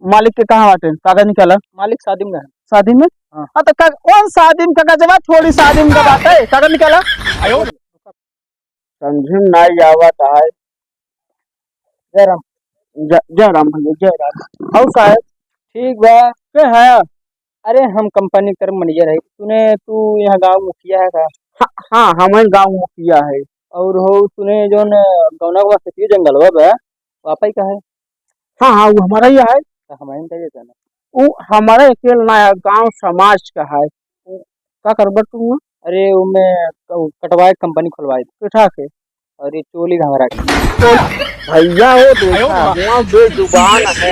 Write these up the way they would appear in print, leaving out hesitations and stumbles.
मालिक के कहाँ बाटे कागज निकाला? मालिक शादी में है। शादी में? हाँ। हाँ तो कौन शादी में कागज बा? थोड़ी शादी में का बात है, कागज निकाला। समझे नहीं आवत है। जय राम। जय राम भैया, जय राम। और साहब ठीक बा। के है? अरे हम कंपनी कर मैनेजर है। तू यहाँ गाँव मुखिया है का? हाँ हमारे गाँव मुखिया है। और हो तूने जो गौना के वास्ते जंगल बा वापस का है? हाँ हाँ वो हमारा ही है। तो हमारे कह देता ना। वो हमारा अकेला ना है, गाँव समाज का है। क्या करबा तुम? अरे वो मैं कटवाए कंपनी खुलवाई बैठा के और ये चोली घंगरा के। तो भैया हो देखा हुआ बेजुबान है।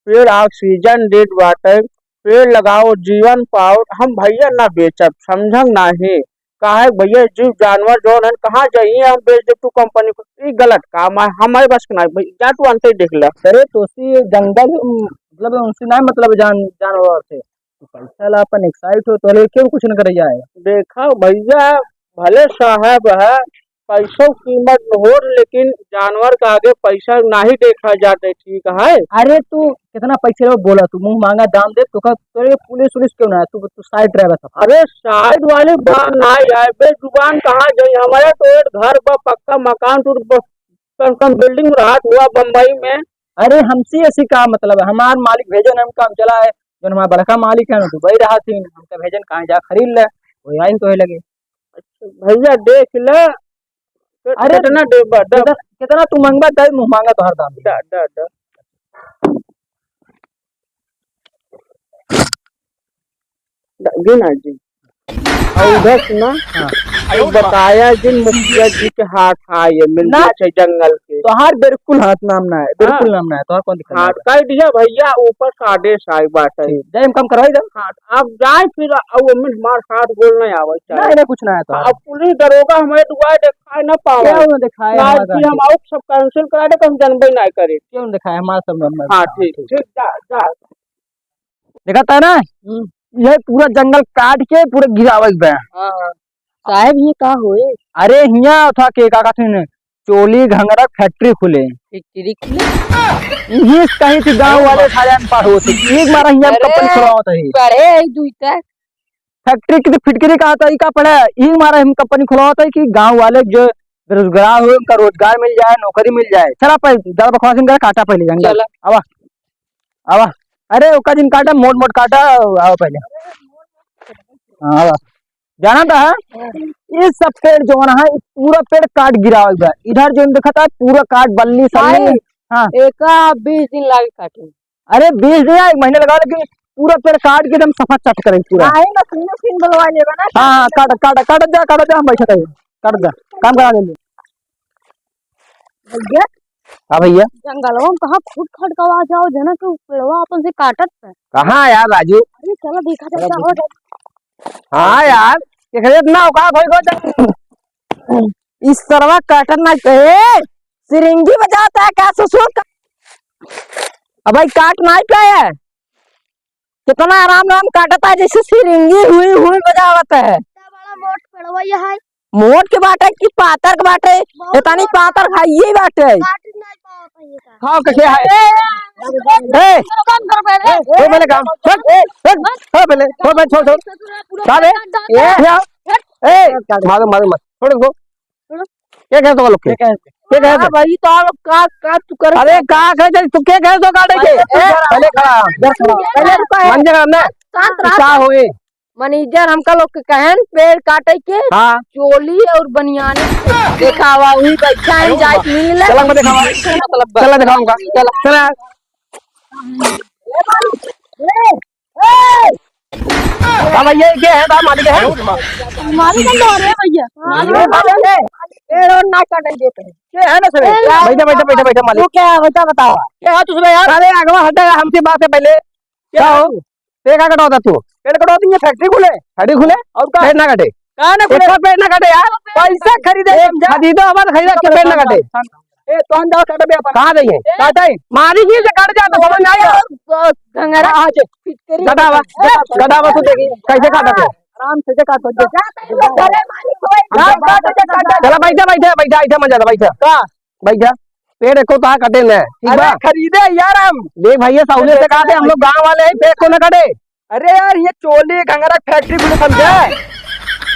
पेड़ ऑक्सीजन देत बाटे, पेड़ लगाओ जीवन पाओ। हम भैया ना बेचब, समझंग नाही काहे भैया जीव जानवर जो है कहाँ जाइए हम बेच दे तू कंपनी को। ये गलत काम है, हमारे बस का नहीं भाई। जा तू अंते देख ले। अरे तो जंगल मतलब उनसे ना मतलब जानवर थे तो पैसा ला अपन एक्साइट हो तो क्यों कुछ न करे जाए। देखा भैया भले साहब है, पैसों की कीमत हो लेकिन जानवर का आगे पैसा नहीं देखा जाता। ठीक है। अरे तू कितना पैसे लो बोला तू मुंह मांगा दाम दे तो तेरे पुलिस उलिस क्यों ना है? तू साइड ड्राइवर था। अरे साइड वाली बात नहीं है, बेजुबान कहाँ जाई। हमारे तो एक घर पर पक्का मकान टूट कम बिल्डिंग रहा हुआ बम्बई में। अरे हमसे ऐसी का मतलब है? हमार मालिक भेजन हम काम चला है जो हमारा बड़का मालिक है ना दुबई रहा थी हमका भेजन कहाँ जा खरीद ले वो आई तो लगे। भैया देख ले। अरे कितना कितना तू मांगबा दे मुंह मांगा तो हर दाम गिना जी। और उधर सुना तो बताया जिन मुखिया जी के हाथ आए मिलना चाहिए जंगल के। तो हर बिल्कुल हाथ नाम ना है, बिल्कुल नाम ना है। तो हर कौन दिखा हाथ कर दिया भैया ऊपर साढ़े साई बात है। जय हम कम करवाई दे। हाँ अब जाए फिर अब हमारे साथ बोल नहीं आवे चाहिए। नहीं कुछ ना है तो अब पुलिस दरोगा हमारे दुआर दिखाए न पावे। क्यों दिखाए? हम आउट सब कैंसिल करा दे, हम जनबे नहीं करे। क्यों दिखाए हमारा सब? हाँ ठीक ठीक जा देखा था ना ये पूरा जंगल काट के पूरे गिरावे बे। साहब ये का होए? अरे हिया था के का कहते चोली घंगरा फैक्ट्री खुले फैक्ट्री खुले ये कहीं थी गांव वाले सारे पार होते एक बार हिया कंपनी खुलवाता है। पढ़े दुईता फैक्ट्री की फिटकरी का आता है का पड़ा एक बार हम कंपनी खुलवाता है कि गांव वाले जो बेरोजगार हो उनका रोजगार मिल जाए, नौकरी मिल जाए। चला पहले ज्यादा बकवास कर काटा पहले जंगल आवा आवा। अरे ओका दिन काटा मोट मोट काटा आओ पहले। हाँ आवा जाना था ये सब पेड़ जो है पूरा पेड़ काट गिरा हुआ है। इधर जो देखा था पूरा काट बल्ली सल्ली। हाँ एक 20 दिन लागे काटे। अरे 20 दिन 1 महीने लगा लेकिन पूरा पेड़ काट के एकदम सफा चट करे पूरा। आए मशीन बुलवा लेबा ना। हाँ काट जा हम बैठे थे काट जा काम करा ले भैया। हाँ भैया जंगलवा में कहाँ फूट खड़कवा जाओ जना के पेड़वा अपन से काटत है। कहाँ यार राजू? अरे चलो देखा जाता। हाँ यार इतना औकात हो इस तरह काटना चाहिए। सिरिंगी बजाता है क्या ससुर? अब भाई काट नहीं पाया कितना आराम आराम काटता है जैसे सिरिंगी हुई हुई बजावता है। बड़ा मोट पेड़वा ये है। मोट के बाटे की पातर के बाटे? इतनी पातर खाइए बाटे। काट नहीं पाता ये का। हाँ कैसे है? ए तो मैंने काम छोड़ पहले छोड़ साले ए मारो मत छोड़ दो। क्या कहते हो लोग के? क्या कहते भाई तो आप का तू कर? अरे का कहते तू क्या कहते हो काटे के? पहले खड़ा पहले मन जगह हमने क्या होए मैनेजर हमका लोग के कहन पेड़ काटे के हाँ चोली और बनियाने देखावा वही बैठा है जाए मिल ले। चला मैं दिखावा चला दिखाऊंगा चला हाँ भैया क्या है मालिक है मालिक का डर है भैया। पेड़ और ना काटे देते हैं। क्या है ना सर? बैठा मालिक तू क्या बता बताओ क्या तुझमें यार? अरे अगवा हटेगा हमसे बात है पहले क्या हो पेड़ का कटवाता तू? पेड़ कटवाती है फैक्ट्री खुले और पेड़ ना कटे पेड़ ना कटे यार पैसा खरीदे खरीदो हमारा खरीदा के पेड़ ना कटे। ए तो हम जाओ काटे बे अपन कहां गई है काटे मालिक ही से काट जा तो समझ नहीं आया गंगरा हां से गदावा तू देखी कैसे काटा तू आराम से काटो चला बैठा इधर मजा बैठा का बैठा पेड़ एको तो कटे न, ठीक बा? खरीदे यार हम देख भैया सहूलियत से कहते हम लोग गांव वाले हैं, पेड़ को न कटे। अरे यार ये चोली गंगरा फैक्ट्री खुले समझे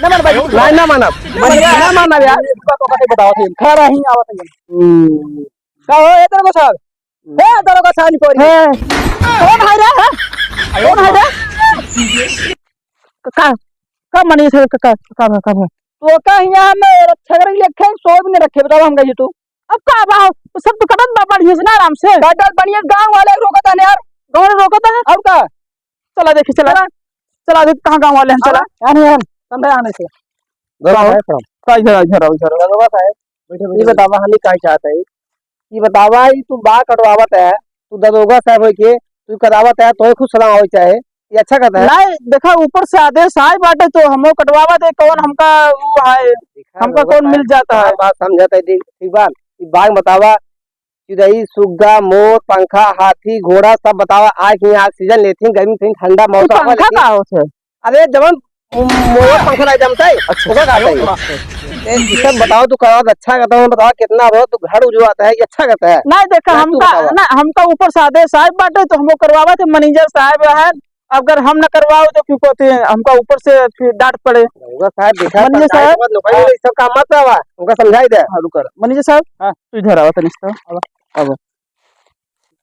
न मन भाई नहीं ना मानब ना मानब यार इसका तो कैसे बताओ थे खरा ही आवत है का हो इधर को सर है इधर को साइन कोरी है कौन है रे कौन है रे का मनी से का तो का यहां में रक्षा कर लिखे सो भी नहीं रखे बताओ हम गए तू अब का बा सब तो कटन बा बढ़िया से ना आराम से कटन बढ़िया गांव वाले रोकत है यार गांव वाले रोकत है अब का चला देखी चला देख कहां गांव वाले हैं चला यार संभे आने से जरा है का इधर बात है ये बतावा हम का चाहता है ये बतावा ये तू बा कटवावत है तू दरोगा साहब होय के तू करावत है तो खुद सलाम होय चाहे ये अच्छा कहता है नहीं देखा ऊपर से आदेश आए बाटे तो हमो कटवावा दे कौन हमका वो है हमका कौन मिल जाता है बात समझाता है ठीक बात बाघ बतावा चिड़ई सुग्गा मोर पंखा हाथी घोड़ा सब बतावा आज की ऑक्सीजन लेती गर्मी थी ठंडा मौसम पंखा का होता है अरे जवन मोर पंखा नहीं जमता है अच्छा का है ये सब बताओ तू करा अच्छा कहता हूं बताओ कितना हो तू घर उजवाता है ये अच्छा कहता है नहीं देखा हमका ऊपर से आदेश साहब बाटे तो हमको करवावा थे मैनेजर साहब है अगर हम न करवाओ तो क्यों कहते हैं हमका ऊपर से फिर डांट पड़े साहब देखा मैनेजर साहब सब काम मत आवा उनका समझाई दे हां रुक मैनेजर साहब हां तू इधर आवा तनिक अब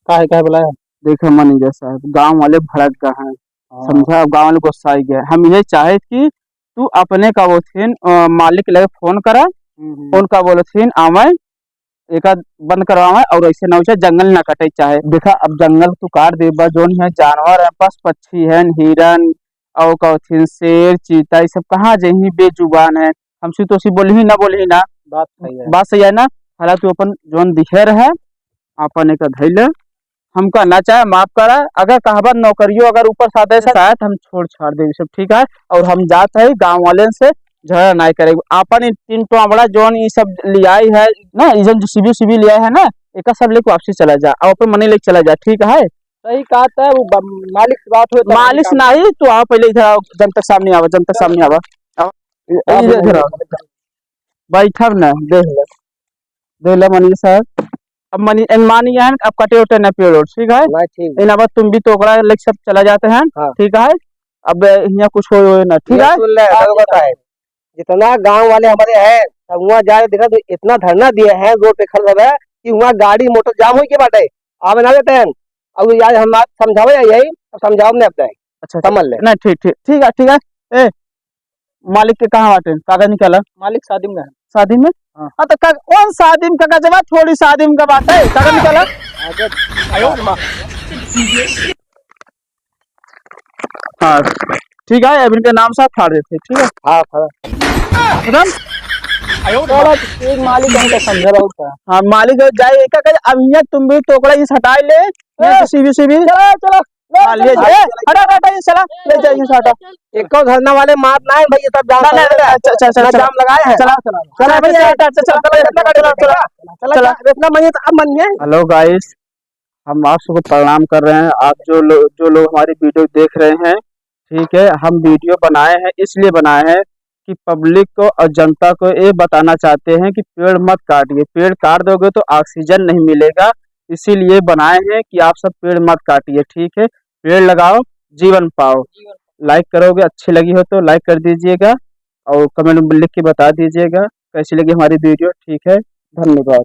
काहे बुलाया देखो मैनेजर साहब गांव वाले भड़क गए हैं समझा गांव वाले गुस्सा आ गए हम ये चाहे कि तू अपने का वो थीन मालिक लगे फोन करा उनका बोलो थीन आवे एक बंद करवावे और ऐसे ना जंगल ना कटे चाहे देखा अब जंगल तू काट दे बस जोन है जानवर है पास पक्षी है हिरन और कौथिन शेर चीता ये सब कहाँ जही बेजुबान है हमसे तो सी बोली ना बात सही है ना हालांकि तू अपन जोन दिखेर है अपन एक धैले हमका ना चाहे माफ करा अगर कहबा नौकरियों अगर ऊपर सादे से शायद हम छोड़ छाड़ दे सब ठीक है और हम जाते है गांव वाले से झगड़ा नहीं करेगा अपन तीन टोबड़ा जोन ये सब लियाई है ना इजन जो सीबी लिया है ना एक सब लेके वापसी चला जा और अपन मनी लेके चला जा ठीक है सही कहा है वो मालिक से बात हो मालिक नहीं तू आओ पहले इधर आओ जब तक सामने आवा इधर बैठब ना देख ले मनी साहब अब मानी है अब कटे उटे न पेड़ ठीक है इन अब तुम भी टोकरा लेके सब चला जाते हैं ठीक है अब यहाँ कुछ हो ना ठीक है जितना गांव वाले हमारे हैं सब वहाँ जा रहे देखा तो इतना धरना दिए हैं रोड पे खल रहा है कि वहाँ गाड़ी मोटर जाम हो के बाटे आप ना देते हैं अब यार हम बात समझाओ या यही समझाओ नहीं अपने अच्छा समझ ले नहीं ठीक है ए मालिक के कहाँ बाटे कागज निकाला मालिक शादी में शादी में हाँ तो कौन शादी में कागज बा थोड़ी शादी में का बात है कागज निकाला हाँ ठीक है अब इनके नाम साथ फाड़ देते ठीक है हाँ एक मालिक हमको समझ रहा हूँ हाँ मालिक जाए एक अब यहाँ तुम भी टोकरा इस हटाए ले सीबी चलो ले जाइए चला ले जाइए साटा एक को धरना वाले मार ना है भैया सब जाम जाम लगाए हैं चला भैया चला इतना मनी तो अब मन है हेलो गाइस हम आप सबको प्रणाम कर रहे हैं आप जो लोग हमारी वीडियो देख रहे हैं ठीक है हम वीडियो बनाए हैं इसलिए बनाए हैं कि पब्लिक को और जनता को ये बताना चाहते हैं कि पेड़ मत काटिए पेड़ काट दोगे तो ऑक्सीजन नहीं मिलेगा इसीलिए बनाए हैं कि आप सब पेड़ मत काटिए ठीक है पेड़ लगाओ जीवन पाओ लाइक करोगे अच्छी लगी हो तो लाइक कर दीजिएगा और कमेंट में लिख के बता दीजिएगा कैसी लगी हमारी वीडियो ठीक है धन्यवाद।